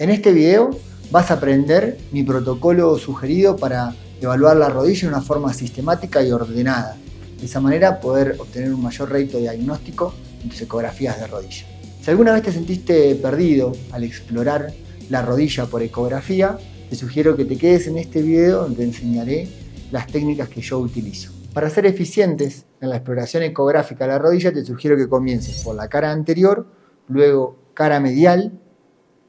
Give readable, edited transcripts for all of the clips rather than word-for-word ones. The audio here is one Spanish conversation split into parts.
En este video vas a aprender mi protocolo sugerido para evaluar la rodilla de una forma sistemática y ordenada. De esa manera poder obtener un mayor rédito diagnóstico en tus ecografías de rodilla. Si alguna vez te sentiste perdido al explorar la rodilla por ecografía, te sugiero que te quedes en este video donde te enseñaré las técnicas que yo utilizo. Para ser eficientes en la exploración ecográfica de la rodilla, te sugiero que comiences por la cara anterior, luego cara medial,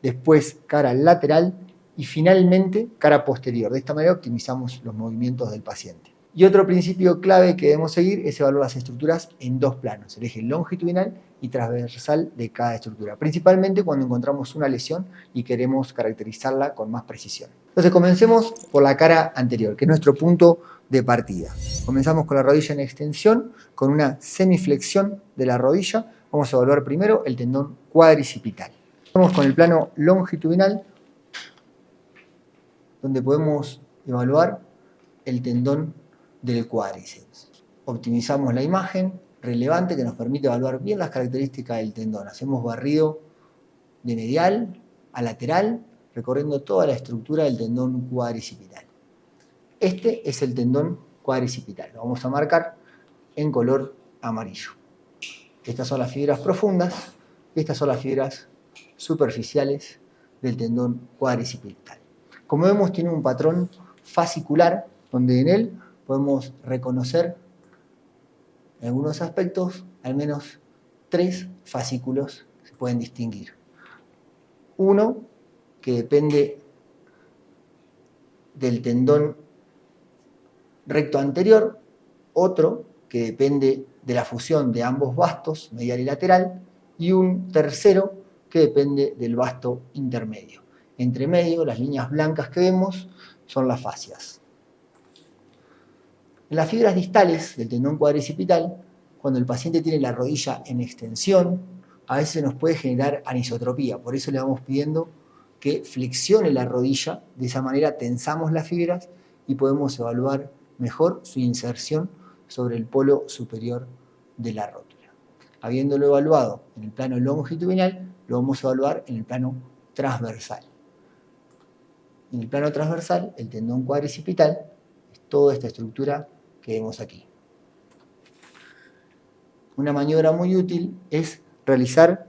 después cara lateral y finalmente cara posterior. De esta manera optimizamos los movimientos del paciente. Y otro principio clave que debemos seguir es evaluar las estructuras en dos planos, el eje longitudinal y transversal de cada estructura, principalmente cuando encontramos una lesión y queremos caracterizarla con más precisión. Entonces comencemos por la cara anterior, que es nuestro punto de partida. Comenzamos con la rodilla en extensión, con una semiflexión de la rodilla. Vamos a evaluar primero el tendón cuadricipital. Vamos con el plano longitudinal, donde podemos evaluar el tendón del cuádriceps. Optimizamos la imagen relevante que nos permite evaluar bien las características del tendón. Hacemos barrido de medial a lateral, recorriendo toda la estructura del tendón cuadricipital. Este es el tendón cuadricipital. Lo vamos a marcar en color amarillo. Estas son las fibras profundas y estas son las fibras superficiales del tendón cuadricipital. Como vemos, tiene un patrón fascicular donde en él podemos reconocer en algunos aspectos al menos 3 fascículos que se pueden distinguir. Uno que depende del tendón recto anterior, otro que depende de la fusión de ambos bastos, medial y lateral, y un tercero que depende del basto intermedio. Entre medio, las líneas blancas que vemos son las fascias. En las fibras distales del tendón cuadricipital, cuando el paciente tiene la rodilla en extensión, a veces nos puede generar anisotropía. Por eso le vamos pidiendo que flexione la rodilla. De esa manera tensamos las fibras y podemos evaluar mejor su inserción sobre el polo superior de la rótula. Habiéndolo evaluado en el plano longitudinal, lo vamos a evaluar en el plano transversal. En el plano transversal, el tendón cuadricipital es toda esta estructura que vemos aquí. Una maniobra muy útil es realizar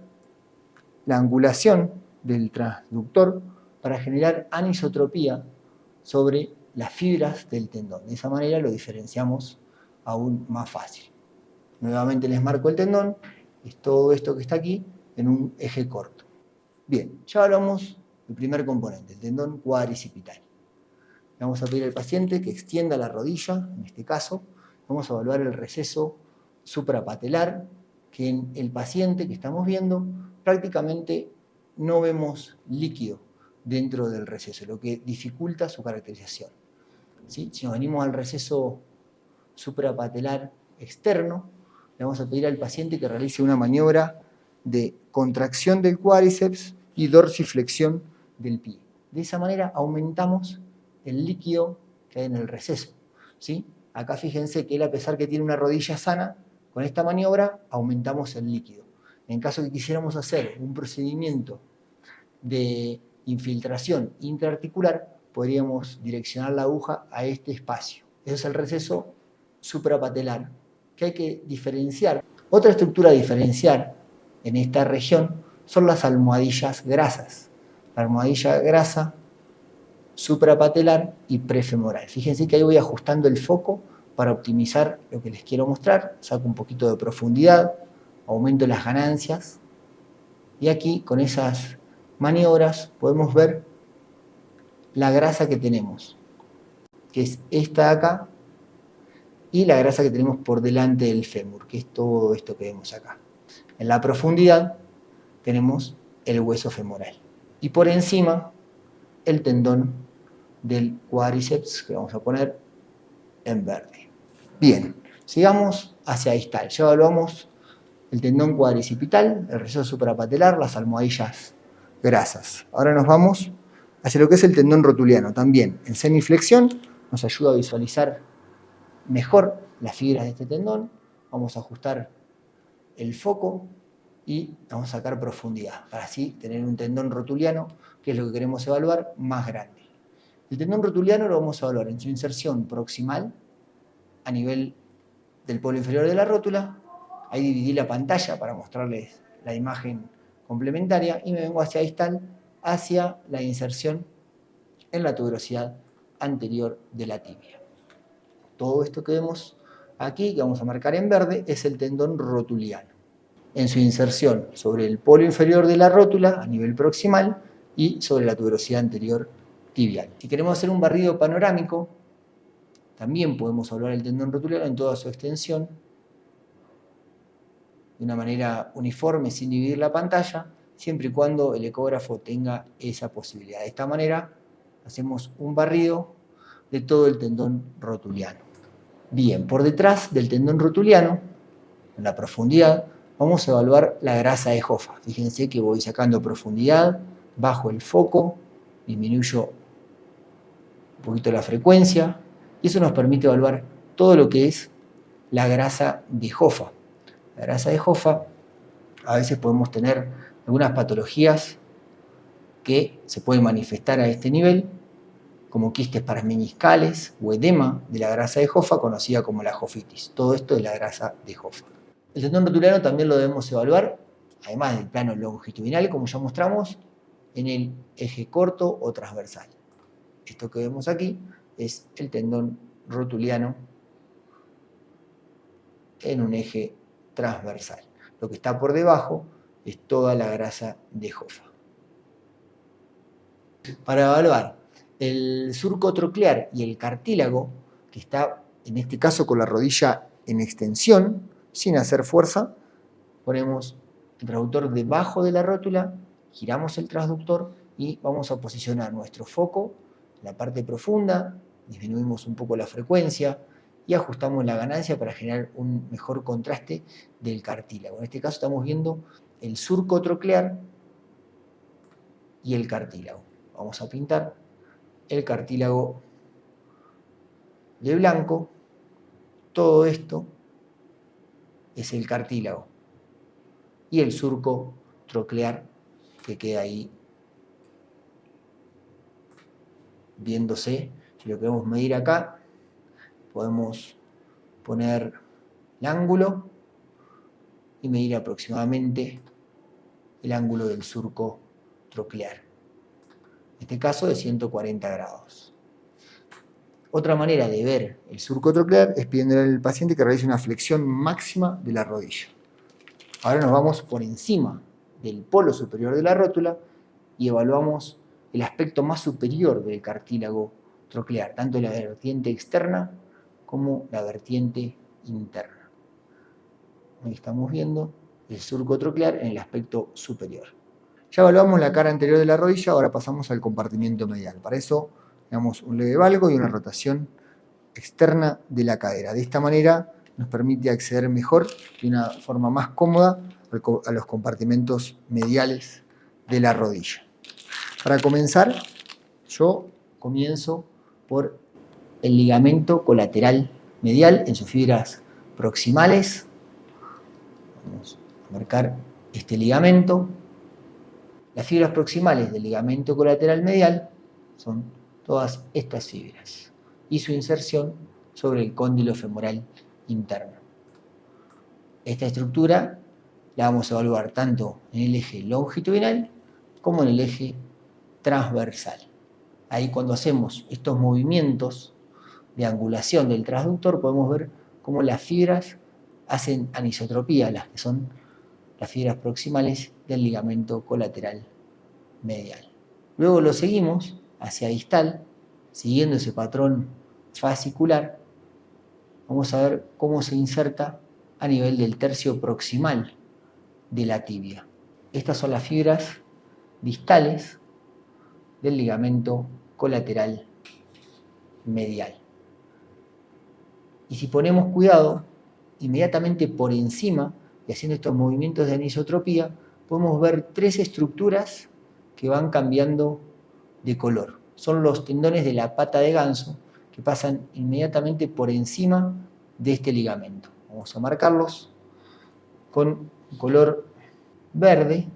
la angulación del transductor para generar anisotropía sobre las fibras del tendón. De esa manera lo diferenciamos aún más fácil. Nuevamente les marco el tendón, es todo esto que está aquí en un eje corto. Bien, ya hablamos del primer componente, el tendón cuadricipital. Le vamos a pedir al paciente que extienda la rodilla, en este caso, vamos a evaluar el receso suprapatelar, que en el paciente que estamos viendo prácticamente no vemos líquido dentro del receso, lo que dificulta su caracterización. ¿Sí? Si nos venimos al receso suprapatelar externo, le vamos a pedir al paciente que realice una maniobra de contracción del cuádriceps y dorsiflexión del pie. De esa manera aumentamos el líquido que hay en el receso. ¿Sí? Acá fíjense que él, a pesar que tiene una rodilla sana, con esta maniobra aumentamos el líquido. En caso que quisiéramos hacer un procedimiento de infiltración intraarticular, podríamos direccionar la aguja a este espacio. Ese es el receso suprapatelar, que hay que diferenciar. Otra estructura a diferenciar en esta región son las almohadillas grasas. La almohadilla grasa suprapatelar y prefemoral. Fíjense que ahí voy ajustando el foco para optimizar lo que les quiero mostrar. Saco un poquito de profundidad, aumento las ganancias y aquí con esas maniobras podemos ver la grasa que tenemos, que es esta de acá, y la grasa que tenemos por delante del fémur, que es todo esto que vemos acá. En la profundidad tenemos el hueso femoral y por encima el tendón del cuádriceps, que vamos a poner en verde. Bien, sigamos hacia distal. Ya evaluamos el tendón cuadricipital, el receso suprapatelar, las almohadillas grasas. Ahora nos vamos hacia lo que es el tendón rotuliano. También en semiflexión nos ayuda a visualizar mejor las fibras de este tendón. Vamos a ajustar el foco y vamos a sacar profundidad, para así tener un tendón rotuliano, que es lo que queremos evaluar, más grande. El tendón rotuliano lo vamos a evaluar en su inserción proximal a nivel del polo inferior de la rótula. Ahí dividí la pantalla para mostrarles la imagen complementaria y me vengo hacia distal, hacia la inserción en la tuberosidad anterior de la tibia. Todo esto que vemos aquí, que vamos a marcar en verde, es el tendón rotuliano, en su inserción sobre el polo inferior de la rótula a nivel proximal y sobre la tuberosidad anterior tibial. Si queremos hacer un barrido panorámico, también podemos evaluar el tendón rotuliano en toda su extensión, de una manera uniforme, sin dividir la pantalla, siempre y cuando el ecógrafo tenga esa posibilidad. De esta manera hacemos un barrido de todo el tendón rotuliano. Bien, por detrás del tendón rotuliano, en la profundidad, vamos a evaluar la grasa de Hoffa. Fíjense que voy sacando profundidad, bajo el foco, disminuyo un poquito la frecuencia, y eso nos permite evaluar todo lo que es la grasa de Hoffa. La grasa de Hoffa, a veces podemos tener algunas patologías que se pueden manifestar a este nivel, como quistes parameniscales o edema de la grasa de Hoffa, conocida como la hofitis. Todo esto es la grasa de Hoffa. El tendón rotuliano también lo debemos evaluar, además del plano longitudinal, como ya mostramos, en el eje corto o transversal. Esto que vemos aquí es el tendón rotuliano en un eje transversal. Lo que está por debajo es toda la grasa de Hoffa. Para evaluar el surco troclear y el cartílago, que está en este caso con la rodilla en extensión, sin hacer fuerza, ponemos el transductor debajo de la rótula, giramos el transductor y vamos a posicionar nuestro foco en la parte profunda, disminuimos un poco la frecuencia y ajustamos la ganancia para generar un mejor contraste del cartílago. En este caso estamos viendo el surco troclear y el cartílago. Vamos a pintar el cartílago de blanco. Todo esto es el cartílago y el surco troclear que queda ahí viéndose. Si lo queremos medir acá, podemos poner el ángulo y medir aproximadamente el ángulo del surco troclear. En este caso de 140 grados. Otra manera de ver el surco troclear es pidiéndole al paciente que realice una flexión máxima de la rodilla. Ahora nos vamos por encima del polo superior de la rótula y evaluamos el aspecto más superior del cartílago troclear, tanto la vertiente externa como la vertiente interna. Ahí estamos viendo el surco troclear en el aspecto superior. Ya evaluamos la cara anterior de la rodilla, ahora pasamos al compartimiento medial. Para eso damos un leve valgo y una rotación externa de la cadera. De esta manera nos permite acceder mejor, de una forma más cómoda, a los compartimentos mediales de la rodilla. Para comenzar, yo comienzo por el ligamento colateral medial en sus fibras proximales. Vamos a marcar este ligamento. Las fibras proximales del ligamento colateral medial son todas estas fibras y su inserción sobre el cóndilo femoral interno. Esta estructura la vamos a evaluar tanto en el eje longitudinal como en el eje transversal. Ahí cuando hacemos estos movimientos de angulación del transductor podemos ver cómo las fibras hacen anisotropía, las que son las fibras proximales del ligamento colateral medial. Luego lo seguimos hacia distal, siguiendo ese patrón fascicular. Vamos a ver cómo se inserta a nivel del tercio proximal de la tibia. Estas son las fibras distales del ligamento colateral medial. Y si ponemos cuidado, inmediatamente por encima, y haciendo estos movimientos de anisotropía, podemos ver tres estructuras que van cambiando de color. Son los tendones de la pata de ganso que pasan inmediatamente por encima de este ligamento. Vamos a marcarlos con color verde,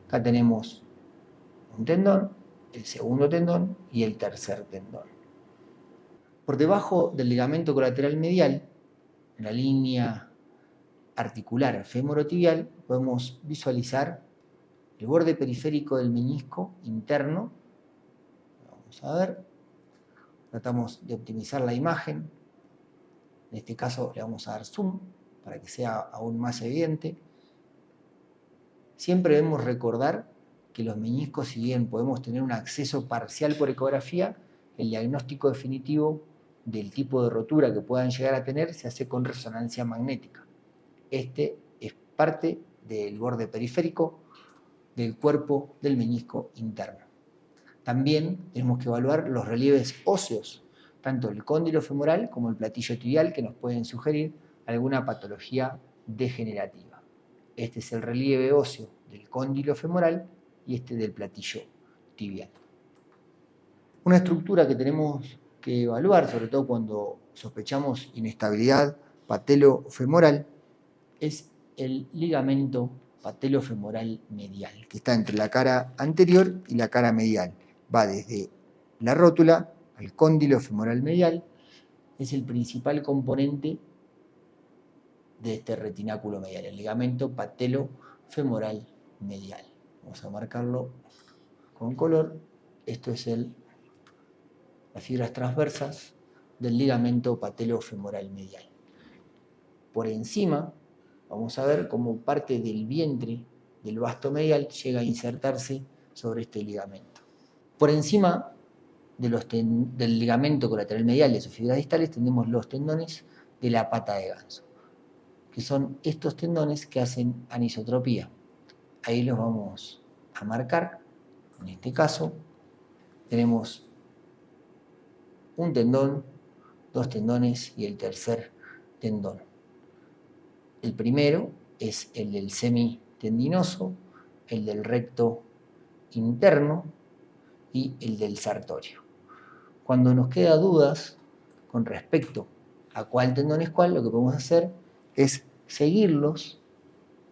acá tenemos un tendón, el segundo tendón y el tercer tendón. Por debajo del ligamento colateral medial, en la línea articular femorotibial, podemos visualizar el borde periférico del menisco interno. Vamos a ver, tratamos de optimizar la imagen. En este caso le vamos a dar zoom para que sea aún más evidente. Siempre debemos recordar que los meniscos, si bien podemos tener un acceso parcial por ecografía, el diagnóstico definitivo del tipo de rotura que puedan llegar a tener se hace con resonancia magnética. Este es parte del borde periférico del cuerpo del menisco interno. También tenemos que evaluar los relieves óseos, tanto el cóndilo femoral como el platillo tibial, que nos pueden sugerir alguna patología degenerativa. Este es el relieve óseo del cóndilo femoral y este del platillo tibial. Una estructura que tenemos que evaluar, sobre todo cuando sospechamos inestabilidad patelofemoral, es el ligamento patelofemoral medial, que está entre la cara anterior y la cara medial. Va desde la rótula al cóndilo femoral medial, es el principal componente de este retináculo medial, el ligamento patelofemoral medial. Vamos a marcarlo con color. Esto es las fibras transversas del ligamento patelofemoral medial. Por encima, vamos a ver cómo parte del vientre del vasto medial llega a insertarse sobre este ligamento. Por encima del ligamento colateral medial de sus fibras distales tenemos los tendones de la pata de ganso, que son estos tendones que hacen anisotropía. Ahí los vamos a marcar. En este caso tenemos un tendón, dos tendones y el tercer tendón. El primero es el del semitendinoso, el del recto interno y el del sartorio. Cuando nos queda dudas con respecto a cuál tendón es cuál, lo que podemos hacer es seguirlos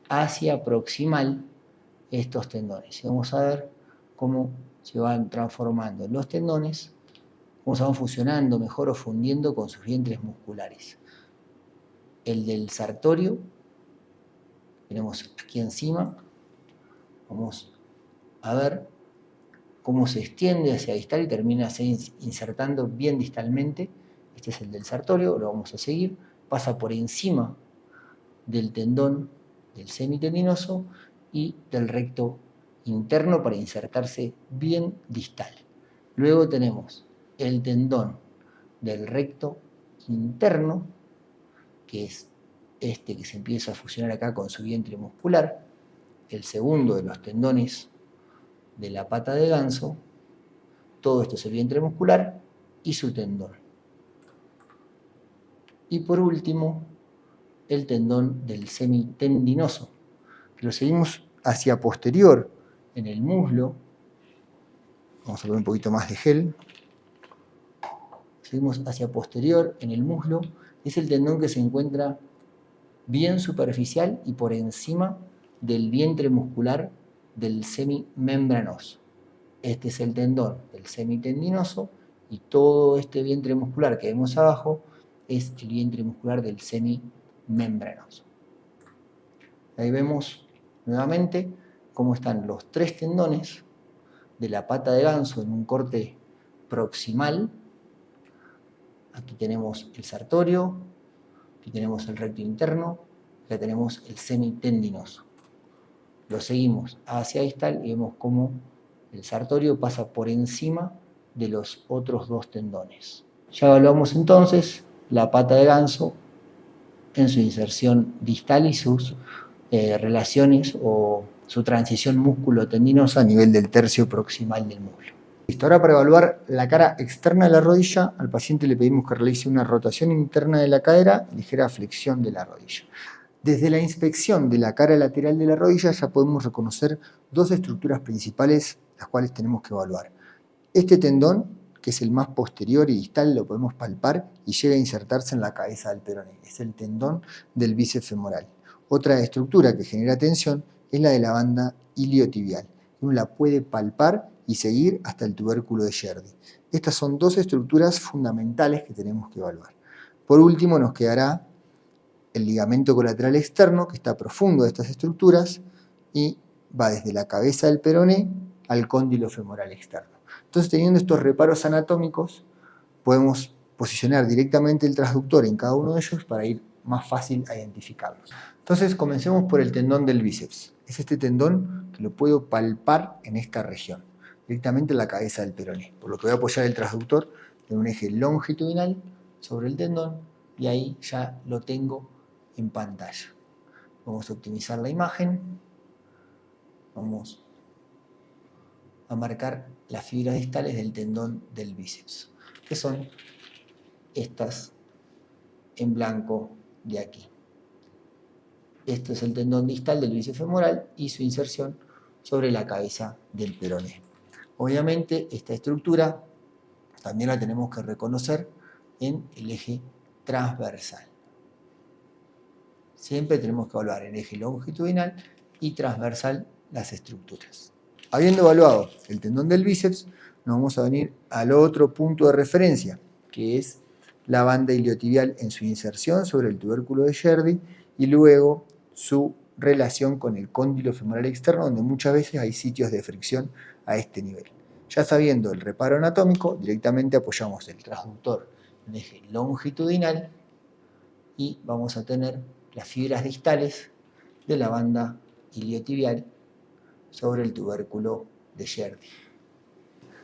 hacia proximal estos tendones. Y vamos a ver cómo se van transformando los tendones, cómo se van fusionando mejor o fundiendo con sus vientres musculares. El del sartorio, tenemos aquí encima, vamos a ver cómo se extiende hacia distal y termina insertando bien distalmente. Este es el del sartorio, lo vamos a seguir, pasa por encima del tendón del semitendinoso y del recto interno para insertarse bien distal. Luego tenemos el tendón del recto interno, que es este que se empieza a fusionar acá con su vientre muscular, el segundo de los tendones de la pata de ganso, todo esto es el vientre muscular y su tendón. Y por último, el tendón del semitendinoso, que lo seguimos hacia posterior en el muslo. Vamos a poner un poquito más de gel. Seguimos hacia posterior en el muslo. Es el tendón que se encuentra bien superficial y por encima del vientre muscular del semimembranoso. Este es el tendón del semitendinoso y todo este vientre muscular que vemos abajo es el vientre muscular del semimembranoso. Ahí vemos nuevamente cómo están los tres tendones de la pata de ganso en un corte proximal. Aquí tenemos el sartorio, aquí tenemos el recto interno, acá tenemos el semitendinoso. Lo seguimos hacia distal y vemos cómo el sartorio pasa por encima de los otros dos tendones. Ya evaluamos entonces la pata de ganso en su inserción distal y sus relaciones o su transición músculo-tendinosa a nivel del tercio proximal del muslo. Listo, ahora para evaluar la cara externa de la rodilla, al paciente le pedimos que realice una rotación interna de la cadera y ligera flexión de la rodilla. Desde la inspección de la cara lateral de la rodilla ya podemos reconocer dos estructuras principales las cuales tenemos que evaluar. Este tendón, que es el más posterior y distal, lo podemos palpar y llega a insertarse en la cabeza del peroné. Es el tendón del bíceps femoral. Otra estructura que genera tensión es la de la banda iliotibial. Uno la puede palpar y seguir hasta el tubérculo de Sherdy. Estas son dos estructuras fundamentales que tenemos que evaluar. Por último nos quedará el ligamento colateral externo, que está profundo de estas estructuras y va desde la cabeza del peroné al cóndilo femoral externo. Entonces, teniendo estos reparos anatómicos, podemos posicionar directamente el transductor en cada uno de ellos para ir más fácil a identificarlos. Entonces, comencemos por el tendón del bíceps. Es este tendón que lo puedo palpar en esta región, directamente en la cabeza del peroné, por lo que voy a apoyar el transductor en un eje longitudinal sobre el tendón y ahí ya lo tengo en pantalla. Vamos a optimizar la imagen. Vamos a marcar las fibras distales del tendón del bíceps, que son estas en blanco de aquí. Este es el tendón distal del bíceps femoral y su inserción sobre la cabeza del peroné. Obviamente esta estructura también la tenemos que reconocer en el eje transversal. Siempre tenemos que evaluar el eje longitudinal y transversal las estructuras. Habiendo evaluado el tendón del bíceps, nos vamos a venir al otro punto de referencia, que es la banda iliotibial en su inserción sobre el tubérculo de Sherdy y luego su relación con el cóndilo femoral externo, donde muchas veces hay sitios de fricción a este nivel. Ya sabiendo el reparo anatómico, directamente apoyamos el transductor en el eje longitudinal y vamos a tener las fibras distales de la banda iliotibial sobre el tubérculo de Sherdy.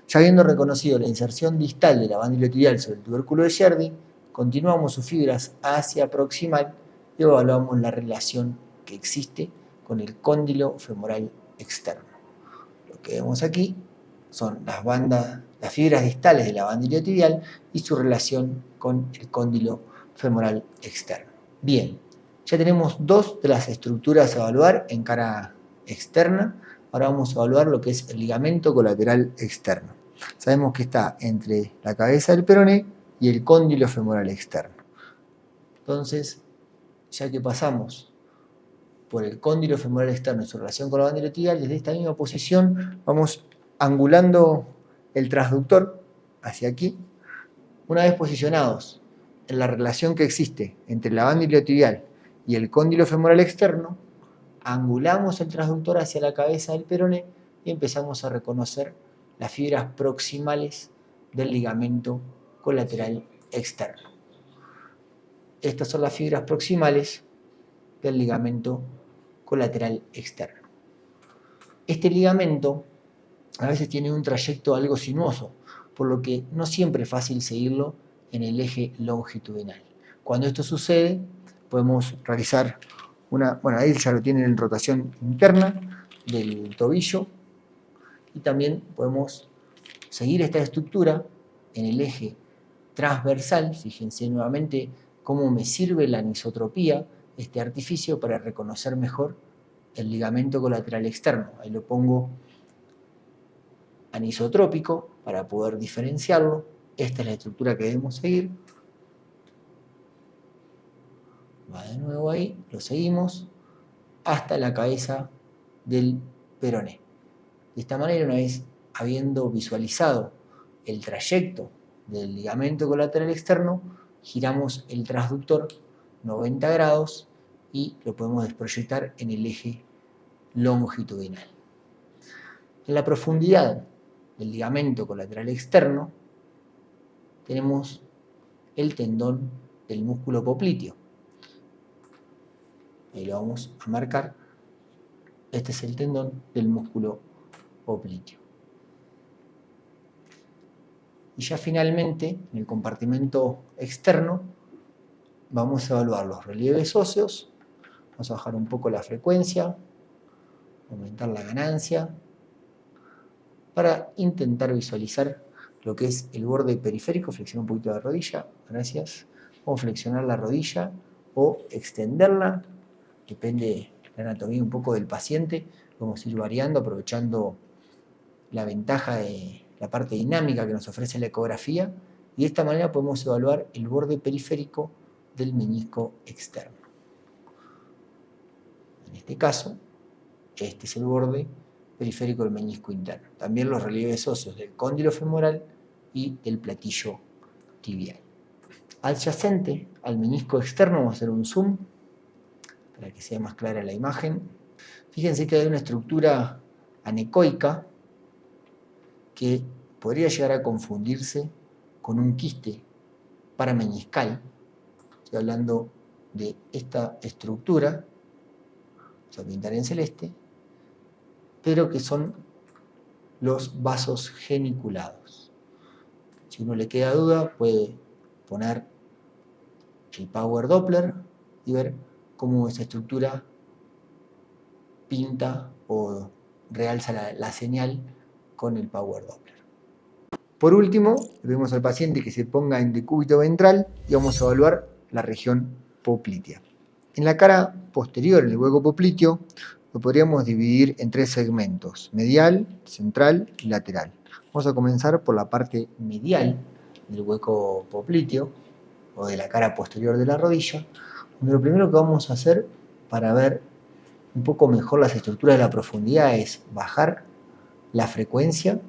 Ya habiendo reconocido la inserción distal de la banda iliotibial sobre el tubérculo de Sherdy, continuamos sus fibras hacia proximal y evaluamos la relación que existe con el cóndilo femoral externo. Lo que vemos aquí son las fibras distales de la banda iliotibial y su relación con el cóndilo femoral externo. Bien, ya tenemos dos de las estructuras a evaluar en cara externa. Ahora vamos a evaluar lo que es el ligamento colateral externo. Sabemos que está entre la cabeza del peroné y el cóndilo femoral externo. Entonces, ya que pasamos por el cóndilo femoral externo en su relación con la banda iliotibial, desde esta misma posición vamos angulando el transductor hacia aquí. Una vez posicionados en la relación que existe entre la banda iliotibial y el cóndilo femoral externo, angulamos el transductor hacia la cabeza del peroné y empezamos a reconocer las fibras proximales del ligamento colateral externo. Estas son las fibras proximales del ligamento colateral externo. Este ligamento a veces tiene un trayecto algo sinuoso, por lo que no siempre es fácil seguirlo en el eje longitudinal. Cuando esto sucede, podemos realizar ahí ya lo tienen en rotación interna del tobillo, y también podemos seguir esta estructura en el eje transversal. Fíjense nuevamente cómo me sirve la anisotropía, este artificio, para reconocer mejor el ligamento colateral externo. Ahí lo pongo anisotrópico para poder diferenciarlo. Esta es la estructura que debemos seguir. Va de nuevo ahí, lo seguimos hasta la cabeza del peroné. De esta manera, una vez habiendo visualizado el trayecto del ligamento colateral externo, giramos el transductor 90 grados y lo podemos desproyectar en el eje longitudinal. En la profundidad del ligamento colateral externo tenemos el tendón del músculo popliteo. Ahí lo vamos a marcar. Este es el tendón del músculo popliteo. Y ya finalmente, en el compartimento externo, vamos a evaluar los relieves óseos. Vamos a bajar un poco la frecuencia, aumentar la ganancia, para intentar visualizar lo que es el borde periférico. Flexiona un poquito la rodilla, gracias. Vamos a flexionar la rodilla o extenderla, depende de la anatomía un poco del paciente. Vamos a ir variando, aprovechando la ventaja de la parte dinámica que nos ofrece la ecografía, y de esta manera podemos evaluar el borde periférico del menisco externo. En este caso, este es el borde periférico del menisco interno. También los relieves óseos del cóndilo femoral y del platillo tibial. Adyacente al menisco externo, vamos a hacer un zoom para que sea más clara la imagen. Fíjense que hay una estructura anecoica que podría llegar a confundirse con un quiste parameniscal. Estoy hablando de esta estructura, vamos a pintar en celeste, pero que son los vasos geniculados. Si uno le queda duda, puede poner el Power Doppler y ver cómo esa estructura pinta o realza la señal con el Power Doppler. Por último, le pedimos al paciente que se ponga en decúbito ventral y vamos a evaluar la región poplitea. En la cara posterior, en el hueco popliteo, lo podríamos dividir en 3 segmentos: medial, central y lateral. Vamos a comenzar por la parte medial del hueco popliteo o de la cara posterior de la rodilla, donde lo primero que vamos a hacer para ver un poco mejor las estructuras de la profundidad es bajar la frecuencia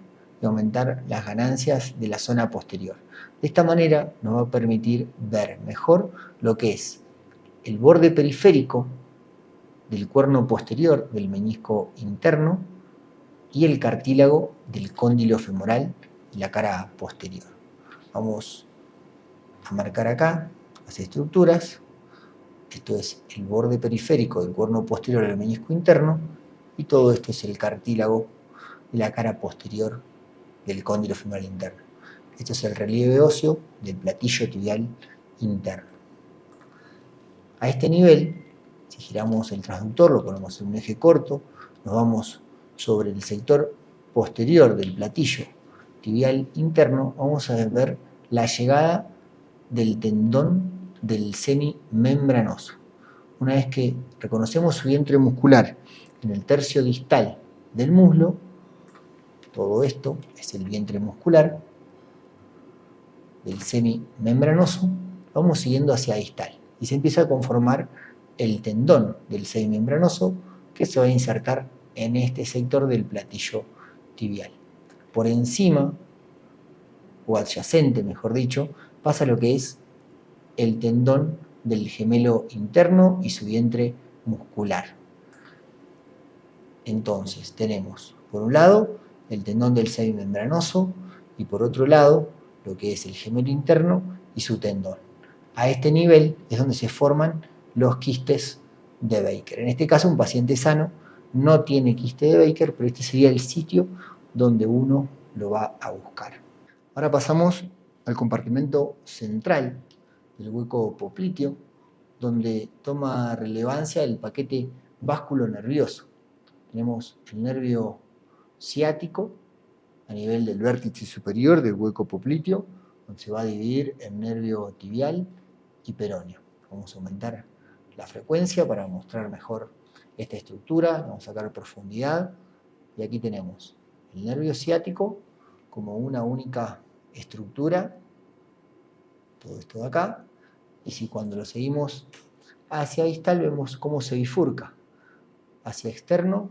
y aumentar las ganancias de la zona posterior. De esta manera nos va a permitir ver mejor lo que es el borde periférico del cuerno posterior del menisco interno y el cartílago del cóndilo femoral y la cara posterior. Vamos a marcar acá las estructuras. Esto es el borde periférico del cuerno posterior del menisco interno y todo esto es el cartílago de la cara posterior del cóndilo femoral interno. Esto es el relieve óseo del platillo tibial interno. A este nivel, si giramos el transductor, lo ponemos en un eje corto, nos vamos sobre el sector posterior del platillo tibial interno, vamos a ver la llegada del tendón del semimembranoso. Una vez que reconocemos su vientre muscular en el tercio distal del muslo, todo esto es el vientre muscular del semimembranoso, vamos siguiendo hacia distal y se empieza a conformar el tendón del semimembranoso que se va a insertar en este sector del platillo tibial. Por encima, o adyacente mejor dicho, pasa lo que es el tendón del gemelo interno y su vientre muscular. Entonces tenemos por un lado el tendón del semimembranoso y por otro lado lo que es el gemelo interno y su tendón. A este nivel es donde se forman los quistes de Baker. En este caso un paciente sano no tiene quiste de Baker, pero este sería el sitio donde uno lo va a buscar. Ahora pasamos al compartimento central del hueco popliteo, donde toma relevancia el paquete vasculonervioso. Tenemos el nervio ciático a nivel del vértice superior del hueco popliteo, donde se va a dividir en nervio tibial y peroneo. Vamos a aumentar la frecuencia para mostrar mejor esta estructura, vamos a sacar profundidad, y aquí tenemos el nervio ciático como una única estructura, todo esto de acá, y si cuando lo seguimos hacia distal vemos cómo se bifurca hacia externo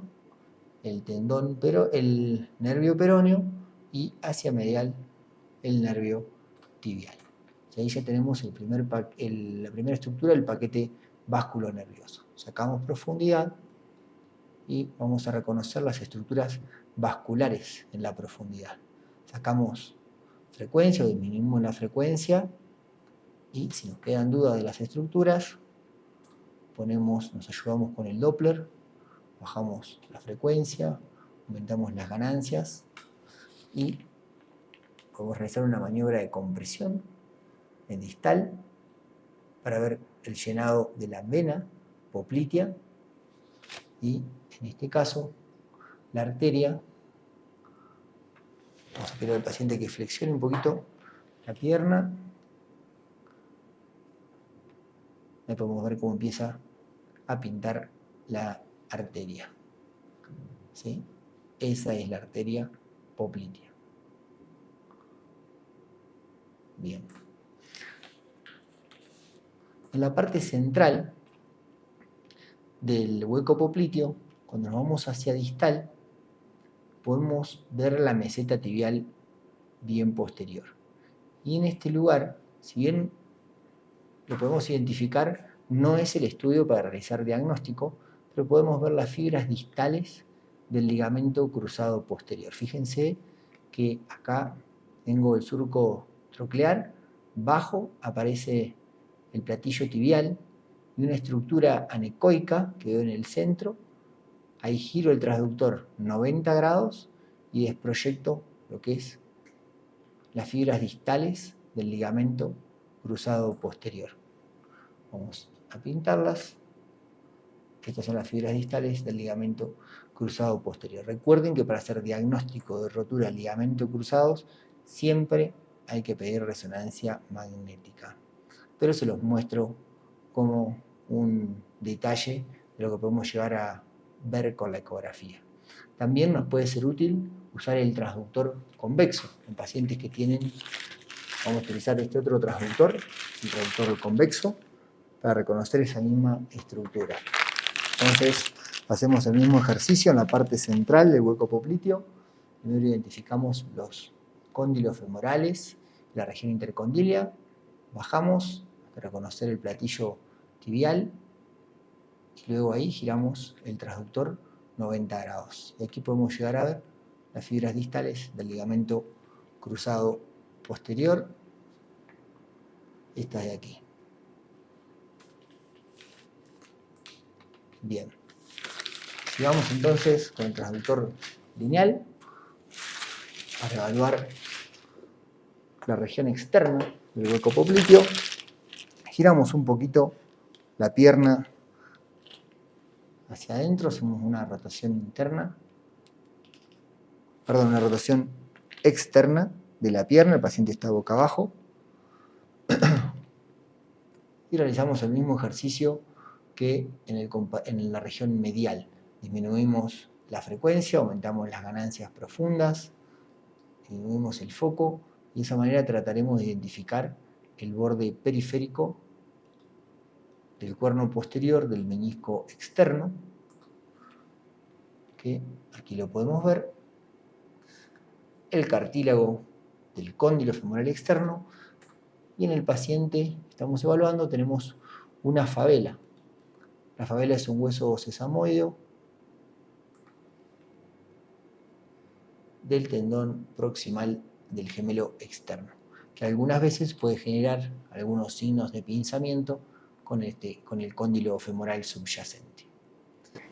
el tendón, pero el nervio peroneo, y hacia medial el nervio tibial. Y ahí ya tenemos la primera estructura del paquete vasculonervioso. Sacamos profundidad y vamos a reconocer las estructuras vasculares en la profundidad. Sacamos frecuencia o disminuimos la frecuencia y si nos quedan dudas de las estructuras, nos ayudamos con el Doppler, bajamos la frecuencia, aumentamos las ganancias y podemos realizar una maniobra de compresión en distal para ver el llenado de la vena poplitea y en este caso la arteria. Vamos a pedir al paciente que flexione un poquito la pierna. Ahí podemos ver cómo empieza a pintar la arteria. ¿Sí? Esa es la arteria poplitea. Bien. En la parte central del hueco popliteo cuando nos vamos hacia distal, podemos ver la meseta tibial bien posterior. Y en este lugar, si bien lo podemos identificar, no es el estudio para realizar diagnóstico, pero podemos ver las fibras distales del ligamento cruzado posterior. Fíjense que acá tengo el surco troclear, bajo aparece el platillo tibial y una estructura anecoica que veo en el centro. Ahí giro el transductor 90 grados y desproyecto lo que es las fibras distales del ligamento cruzado posterior. Vamos a pintarlas. Estas son las fibras distales del ligamento cruzado posterior. Recuerden que para hacer diagnóstico de rotura de ligamento cruzados siempre hay que pedir resonancia magnética. Pero se los muestro como un detalle de lo que podemos llegar a ver con la ecografía. También nos puede ser útil usar el transductor convexo. En pacientes que tienen, vamos a utilizar este otro transductor, el transductor convexo, para reconocer esa misma estructura. Entonces, hacemos el mismo ejercicio en la parte central del hueco popliteo. Primero identificamos los cóndilos femorales, la región intercondilia, bajamos hasta reconocer el platillo tibial y luego ahí giramos el transductor 90 grados. Y aquí podemos llegar a ver las fibras distales del ligamento cruzado posterior, esta de aquí. Bien. Sigamos entonces con el transductor lineal para evaluar la región externa del hueco popliteo. Giramos un poquito la pierna hacia adentro, hacemos una rotación interna, una rotación externa de la pierna, el paciente está boca abajo, y realizamos el mismo ejercicio que en la región medial. Disminuimos la frecuencia, aumentamos las ganancias profundas, disminuimos el foco, y de esa manera trataremos de identificar el borde periférico del cuerno posterior del menisco externo, que aquí lo podemos ver, el cartílago del cóndilo femoral externo, y en el paciente que estamos evaluando tenemos una fabela. La fabela es un hueso sesamoideo del tendón proximal del gemelo externo, que algunas veces puede generar algunos signos de pinzamiento con el cóndilo femoral subyacente.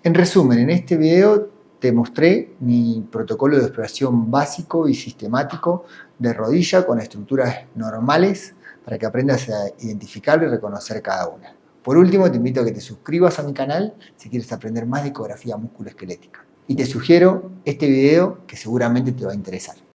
En resumen, en este video te mostré mi protocolo de exploración básico y sistemático de rodilla con estructuras normales para que aprendas a identificar y reconocer cada una. Por último, te invito a que te suscribas a mi canal si quieres aprender más de ecografía musculoesquelética. Y te sugiero este video que seguramente te va a interesar.